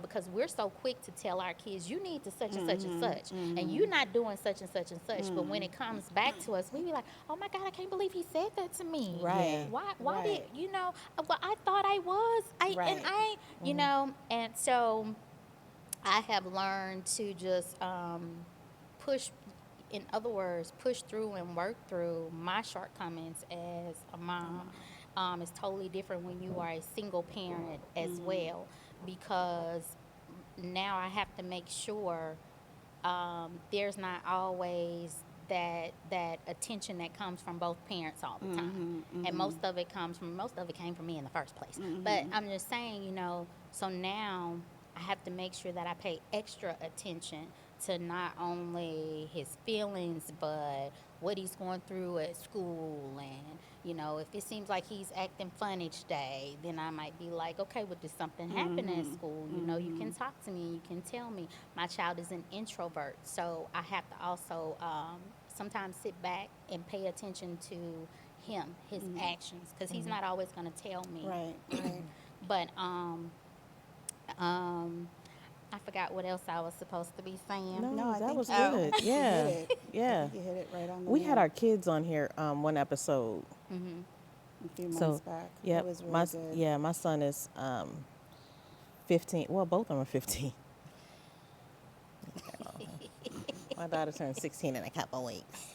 because we're so quick to tell our kids, you need to such and such and such, and you're not doing such and such and such. But when it comes back to us, we be like, oh my God, I can't believe he said that to me. Right. Why Right. did, well, I thought I was. And so I have learned to just push, in other words, push through and work through my shortcomings as a mom. It's totally different when you are a single parent as well, because now I have to make sure there's not always that attention that comes from both parents all the time, and most of it came from me in the first place. But I'm just saying, so now I have to make sure that I pay extra attention to not only his feelings, but what he's going through at school. And if it seems like he's acting funny today, then I might be like, okay, well, did something happen at school? You can talk to me, you can tell me. My child is an introvert, so I have to also sometimes sit back and pay attention to him, his actions, because he's not always going to tell me. Right. But I forgot what else I was supposed to be saying. No, I that think was you good. hit Yeah, it. yeah. I think you hit it right on the We had nail our kids on here one episode. a few months So, back. yeah, That was really good. my son is 15. Well, both of them are 15. My daughter turned 16 in a couple weeks.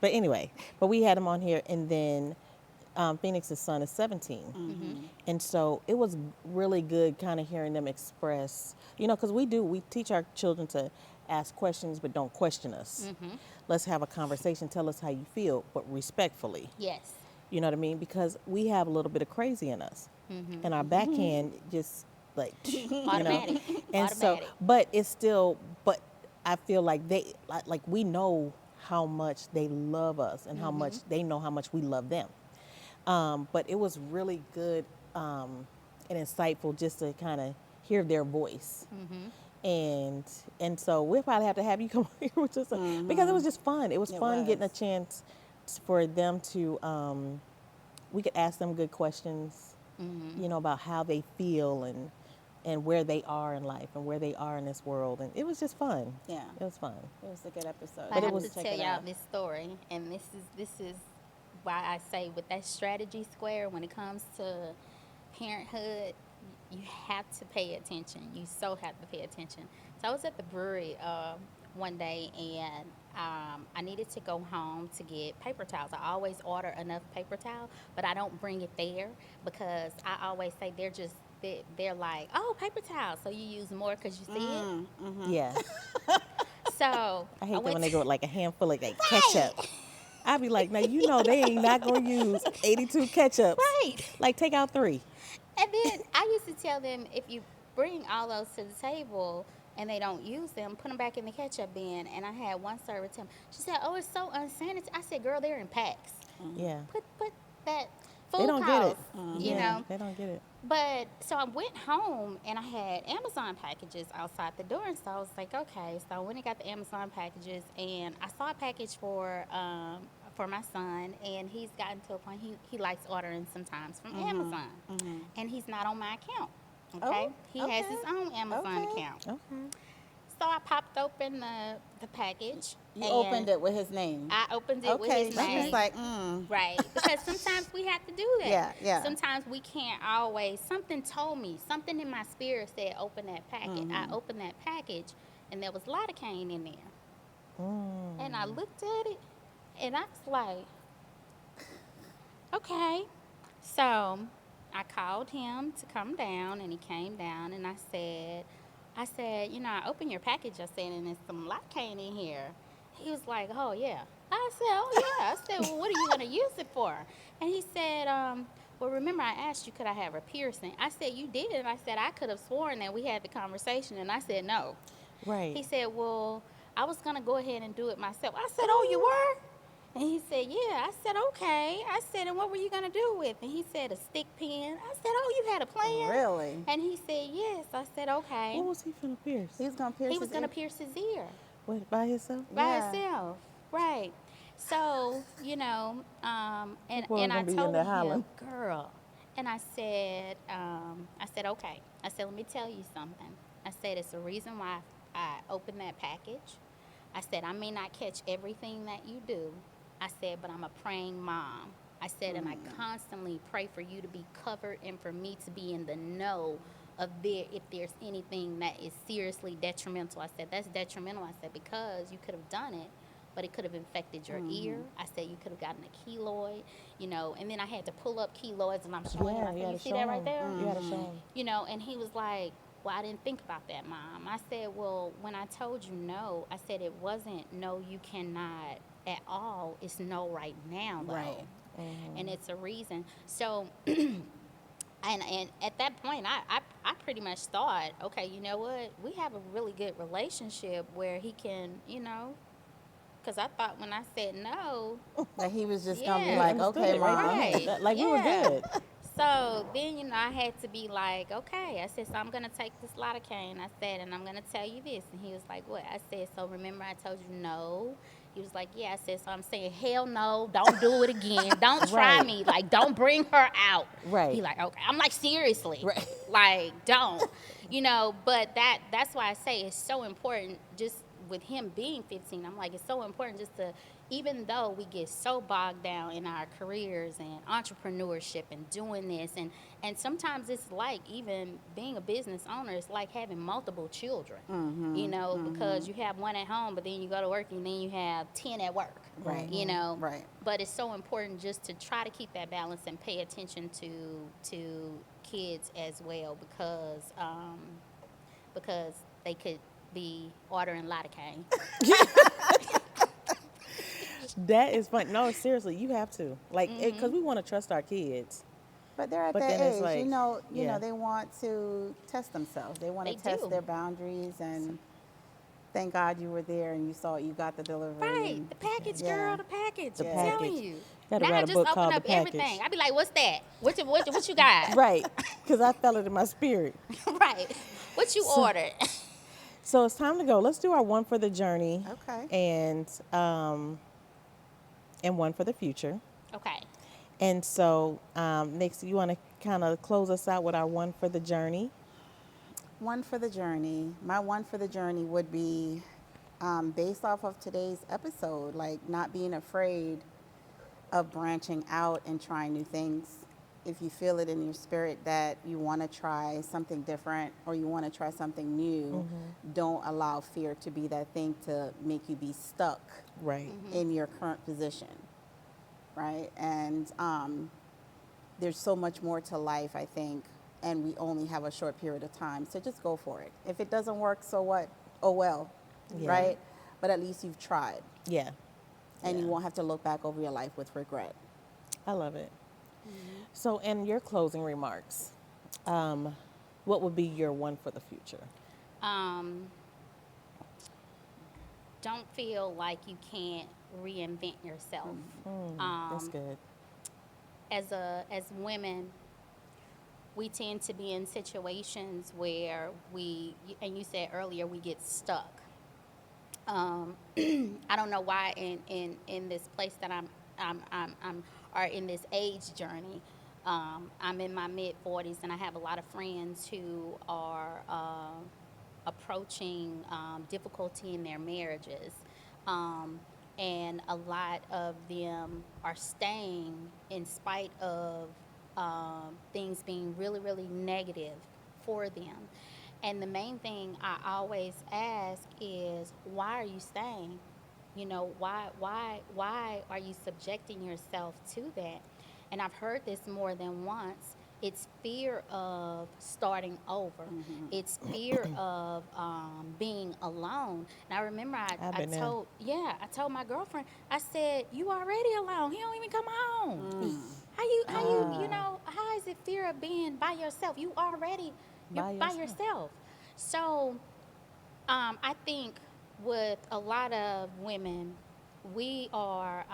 But anyway, we had him on here, and then Phoenix's son is 17. And so it was really good kind of hearing them express, because we teach our children to ask questions, but don't question us. Let's have a conversation, tell us how you feel, but respectfully. Yes. You know what I mean? Because we have a little bit of crazy in us. And our backhand just like, Automatic. And so, but it's still, but I feel like we know how much they love us and how much they know how much we love them. But it was really good and insightful just to kind of hear their voice. And so we'll probably have to have you come here with us because it was just fun. It was fun getting a chance for them to, we could ask them good questions, about how they feel and where they are in life and where they are in this world. And it was just fun. Yeah. It was fun. It was a good episode. I have was- to tell y'all this story, and this is why I say with that strategy square, when it comes to parenthood, you have to pay attention. You so have to pay attention. So I was at the brewery one day, and I needed to go home to get paper towels. I always order enough paper towel, but I don't bring it there because I always say they're like, oh, paper towel, so you use more because you see it. Yeah. So I hate that went when they to- go with like a handful of like ketchup. I'd be like, now they ain't not gonna use 82 ketchups. Right. Like take out 3. And then I used to tell them, if you bring all those to the table and they don't use them, put them back in the ketchup bin. And I had one server tell me, she said, oh, it's so unsanitary. I said, girl, they're in packs. Yeah. Put that They food don't get it. costs, you Yeah, know. they don't get it. But so I went home and I had Amazon packages outside the door, and so I was like, okay. So I went and got the Amazon packages, and I saw a package for my son, and he's gotten to a point he likes ordering sometimes from Amazon, and he's not on my account. Okay, Oh, he has his okay. own Amazon Okay. account. Okay. So I popped open the package. You and opened it with his name. I opened it with Okay, his she name. was like, Right, because sometimes we have to do that. Yeah, yeah. Sometimes we can't always. Something told me, something in my spirit said, open that packet. I opened that package, and there was lidocaine in there. And I looked at it, and I was like, okay. So I called him to come down, and he came down, and I said, you know, I opened your package, I said, and there's some lidocaine in here. He was like, oh, yeah. I said, oh, yeah. I said, well, what are you going to use it for? And he said, well, remember I asked you, could I have a piercing? I said, you did. And I said, I could have sworn that we had the conversation. And I said, no. Right. He said, well, I was going to go ahead and do it myself. I said, oh, you were? And he said, yeah. I said, okay. I said, and what were you going to do with? And he said, a stick pin. I said, oh, you had a plan? really? And he said, yes. I said, okay. What was he finna pierce? He's going to pierce He was his going to ear? pierce his ear What, by himself? by Yeah. himself. Right. So, you know, and People are I gonna be in told there him, hollering. girl, and I said, okay. I said, let me tell you something. I said, it's the reason why I opened that package. I said, I may not catch everything that you do. I said, but I'm a praying mom. I said, and I constantly pray for you to be covered and for me to be in the know of if there's anything that is seriously detrimental. I said, that's detrimental. I said, because you could have done it, but it could have infected your ear. I said, you could have gotten a keloid, you know, and then I had to pull up keloids, and I'm showing him. I said, you see that right there? You gotta show him. You know, and he was like, well, I didn't think about that, Mom. I said, well, when I told you no, I said it wasn't no, you cannot at all. It's no right now, though. Right. And it's a reason. So, and at that point, I pretty much thought, okay, you know what? We have a really good relationship where he can, you know, because I thought when I said no, That he was just going to be Yeah. like, Understood okay, it, right? mom. Right. That- like we were Yeah. good. so then, you know, I had to be like, okay. I said, so I'm going to take this lidocaine. I said, and I'm going to tell you this. And he was like, what? I said, so remember I told you no? He was like, yeah. I said, so I'm saying, hell no, don't do it again. Don't try Right. me. Like, don't bring her out. Right. He like, okay. I'm like, seriously. Right. Like, don't. You know, but that's why I say it's so important just with him being 15. I'm like, it's so important just to, even though we get so bogged down in our careers and entrepreneurship and doing this, and sometimes it's like even being a business owner, it's like having multiple children, you know, because you have one at home, but then you go to work and then you have 10 at work, Right. you know. Right. But it's so important just to try to keep that balance and pay attention to kids as well, because they could be ordering lidocaine. That is fun. No, seriously, you have to. Like, because we want to trust our kids. But they're at But that then it's age, like, you know, yeah. they want to test themselves. They want to They test do. their boundaries, and thank God you were there and you got the delivery. Right, and- the package, Yeah. girl, the package. The I'm package. telling you. Gotta Now write I a just book open called up The Package. everything. I be like, what's that? What you got? Right. Because I felt it in my spirit. Right. What you ordered? So it's time to go. Let's do our one for the journey. Okay. And one for the future. Okay. And so, Nix, you want to kind of close us out with our one for the journey? One for the journey. My one for the journey would be based off of today's episode, like not being afraid of branching out and trying new things. If you feel it in your spirit that you want to try something different or you want to try something new, don't allow fear to be that thing to make you be stuck Right. in your current position, right? And there's so much more to life, I think, and we only have a short period of time, so just go for it. If it doesn't work, so what? Oh well, Yeah. right? But at least you've tried, Yeah. and you Yeah. won't have to look back over your life with regret. I love it. So, in your closing remarks, what would be your one for the future? Don't feel like you can't reinvent yourself. That's good. As women, we tend to be in situations where and you said earlier, we get stuck. I don't know why in this place that I'm or in this age journey. I'm in my mid 40s, and I have a lot of friends who are approaching difficulty in their marriages. Um, and a lot of them are staying in spite of things being really, really negative for them. And the main thing I always ask is, why are you staying? You know, why are you subjecting yourself to that? And I've heard this more than once. It's fear of starting over. It's fear of being alone. And I remember I've I been there. I told my girlfriend, I said, you already alone. He don't even come home. How is it fear of being by yourself? You're By by yourself. yourself. So I think with a lot of women, we are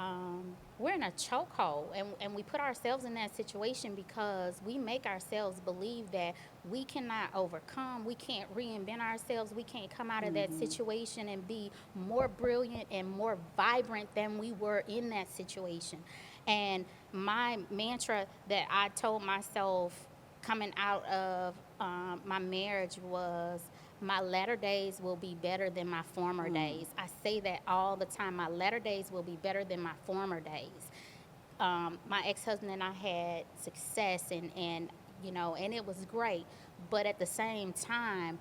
we're in a chokehold, and we put ourselves in that situation because we make ourselves believe that we cannot overcome, we can't reinvent ourselves, we can't come out of that situation and be more brilliant and more vibrant than we were in that situation. And my mantra that I told myself coming out of my marriage was, my latter days will be better than my former days. I say that all the time. My latter days will be better than my former days. My ex-husband and I had success, and it was great. But at the same time,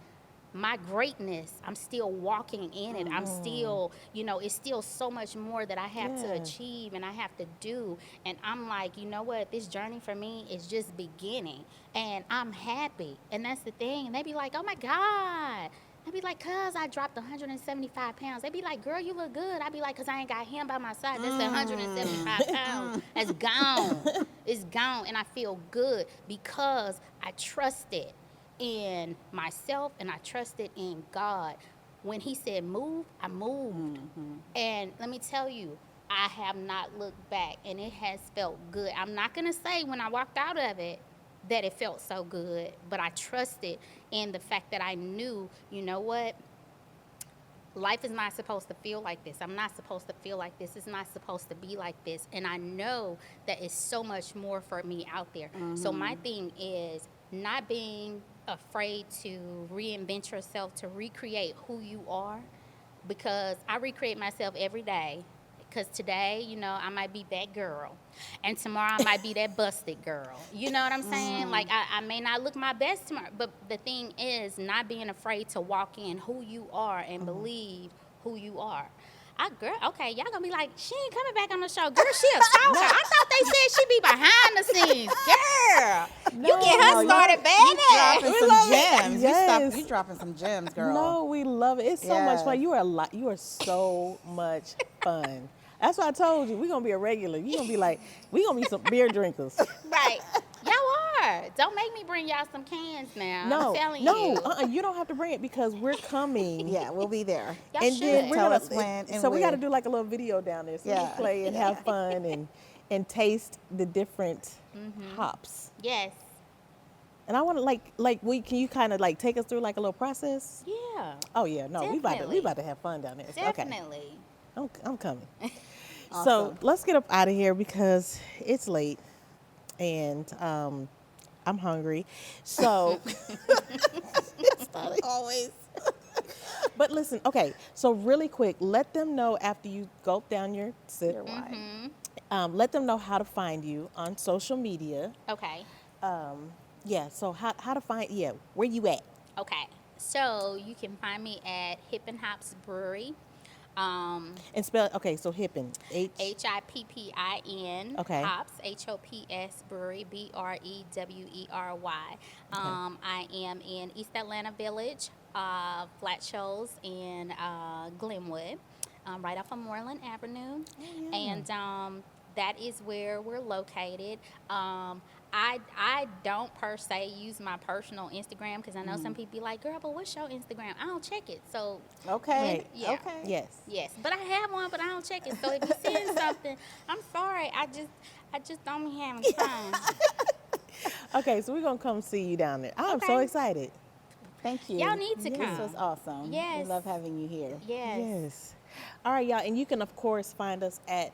my greatness, I'm still walking in it. I'm still, it's still so much more that I have to Yeah. achieve and I have to do. And I'm like, you know what? This journey for me is just beginning. And I'm happy. And that's the thing. And they be like, oh my God. I'd be like, cuz I dropped 175 pounds. They'd be like, girl, you look good. I'd be like, cuz I ain't got him by my side. That's the 175 pounds. That's gone. It's gone. And I feel good because I trusted in myself and I trusted in God. When he said move, I moved. And let me tell you, I have not looked back, and it has felt good. I'm not going to say when I walked out of it that it felt so good, but I trusted in the fact that I knew, you know what? Life is not supposed to feel like this. I'm not supposed to feel like this. It's not supposed to be like this. And I know that it's so much more for me out there. So my thing is not being afraid to reinvent yourself, to recreate who you are, because I recreate myself every day. Because today, I might be that girl. And tomorrow I might be that busted girl. You know what I'm saying? Like, I may not look my best tomorrow. But the thing is, not being afraid to walk in who you are and believe who you are. Okay, y'all gonna be like, she ain't coming back on the show. Girl, she a stalker. I thought they said she be behind the scenes. Girl, you get her started bad. Dropping some gems. Yes. You dropping some gems, girl. No, we love it. It's so much fun. Yes. You are so much fun. That's why I told you, we're going to be a regular. You're going to be like, we're going to be some beer drinkers. Right. Y'all are. Don't make me bring y'all some cans now. No, I'm telling no, you. you don't have to bring it because we're coming. Yeah, we'll be there. Y'all And should. then we're Tell gonna, us when and so we got to where. do like a little video down there so we Yeah. can play and have fun and taste the different hops. Yes. And I want to can you kind of like take us through like a little process? Yeah. Oh yeah, no, we Definitely. about to have fun down there. Definitely. Okay, I'm coming. So Awesome. let's get up out of here because it's late and I'm hungry. So Always. but listen, okay. So really quick, let them know after you gulp down your sip. Your wine. Let them know how to find you on social media. Okay. Yeah. So how to find? Yeah. Where you at? Okay. So you can find me at Hippin Brewery. And spell. Okay. So Hippin. Hippin. Okay. Hops. HOPS Brewery. BREWERY. I am in East Atlanta Village, Flat Shoals in Glenwood, right off of Moreland Avenue. And that is where we're located. I don't per se use my personal Instagram because I know some people be like, girl, but what's your Instagram? I don't check it. So Okay. Right. Yeah. Okay. Yes. yes, but I have one, but I don't check it. So if you seeing something, I'm sorry. I just don't be having time. Okay. So we're gonna come see you down there. I'm so Okay. excited. Thank you. Y'all need to This come. was awesome. Yes. We love having you here. Yes. Yes. All right, y'all. And you can, of course, find us at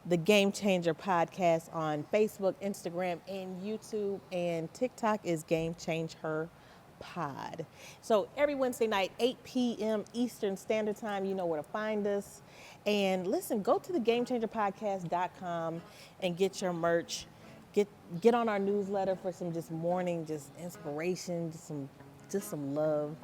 the GameChangher podcast on Facebook, Instagram, and YouTube. And TikTok is GameChangher Pod. So every Wednesday night, 8 p.m. Eastern Standard Time, you know where to find us. And listen, go to the GameChangerPodcast.com and get your merch. Get on our newsletter for some just morning, just inspiration, just some love.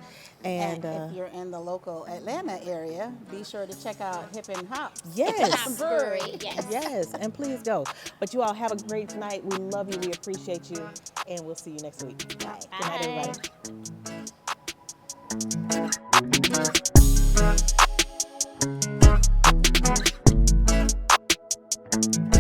And And if you're in the local Atlanta area, be sure to check out Hippin Hops. yes, Brewery, yes. yes, and please go. But you all have a great night. We love you. We appreciate you. And we'll see you next week. Bye. Good night, everybody.